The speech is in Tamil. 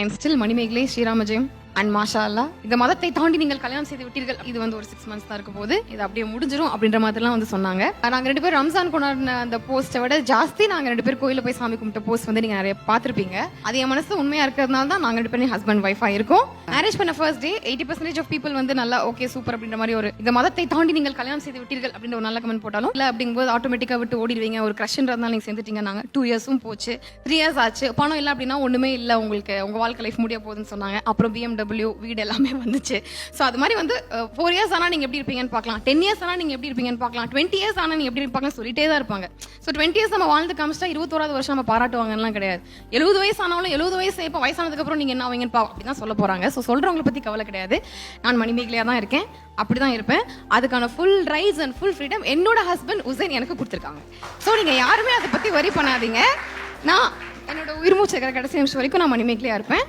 ஐம் ஸ்டில் மணிமேகலை ஸ்ரீராமஜெயம் அண்ட் மாஷா அல்லா. இந்த மதத்தை தாண்டி நீங்கள் கல்யாணம் செய்து விட்டீர்கள். இது வந்து ஒரு 6 months தான் இருக்க போது, இது அப்படியே முடிஞ்சிடும் அப்படின்ற மாதிரிலாம் வந்து சொன்னாங்க. நாங்க 2 பேரும் ரம்ஜான் கொண்டாடின அந்த போஸ்ட்டை விட ஜாஸ்தி நாங்க 2 பேரும் கோயில போய் சாமி கும்பிட்ட போஸ்ட் வந்து நீங்க நிறைய பார்த்திருப்பீங்க. அது என் மனசு உண்மையா இருக்கிறதுனால தான் நாங்க 2 பேரும் ஹஸ்பண்ட் ஒய்ஃபா இருக்கோம். மேரேஜ் பண்ண ஃபர்ஸ்ட் டே 80% ஆஃப் பீப்புள் வந்து நல்லா ஓகே சூப்பர் அப்படின்ற மாதிரி ஒரு இந்த மதத்தை தாண்டி நீங்கள் கல்யாணம் செய்து விட்டீர்கள் அப்படின்ற ஒரு நல்ல கமெண்ட் போட்டாலும் இல்ல அப்படிங்கும்போது ஆட்டோமேட்டிக்கா விட்டு ஓடிடுவீங்க. ஒரு கிரஷ்ன்றதுனால நீங்க சேர்ந்துட்டீங்க. நாங்க 2 yearsம் போச்சு, 3 years ஆச்சு. பணம் இல்லை அப்படின்னா ஒண்ணுமே இல்லை உங்களுக்கு, உங்க வாழ்க்கை லைஃப் முடிய போகுதுன்னு சொன்னாங்க. அப்புறம் BMW வீடு எல்லாமே வந்துச்சு. ஸோ அது மாதிரி வந்து 4 years ஆனால் நீங்கள் எப்படி இருப்பீங்கன்னு பார்க்கலாம், 10 years ஆனால் நீங்கள் எப்படி இருப்பீங்கன்னு பார்க்கலாம், 20 years ஆனால் நீங்கள் எப்படி இருப்பாங்க சொல்லிட்டே தான் இருப்பாங்க. ஸோ 20 years நம்ம வாழ்ந்து காமிச்சிட்டா 21வது வருஷம் நம்ம பாராட்டுவாங்கலாம் கிடையாது. 70 வயசு ஆனாலும் 70 வயசு இப்போ வயசானதுக்கு அப்புறம் நீங்கள் என்ன ஆவீங்கன்னு அப்படி தான் சொல்ல போறாங்க. ஸோ சொல்றவங்களை பற்றி கவலை கிடையாது. நான் மணிமேகலையாக தான் இருக்கேன், அப்படி தான் இருப்பேன். அதுக்கான full rights and full freedom என்னோட ஹஸ்பண்ட் உசைன் எனக்கு கொடுத்துருக்காங்க. ஸோ நீங்கள் யாருமே அதை பற்றி வரி பண்ணாதீங்க. நான் என்னோட உயிர் மூச்சு கடைசி நிமிஷம் வரைக்கும் நான் மணிமேகலையாக இருப்பேன்.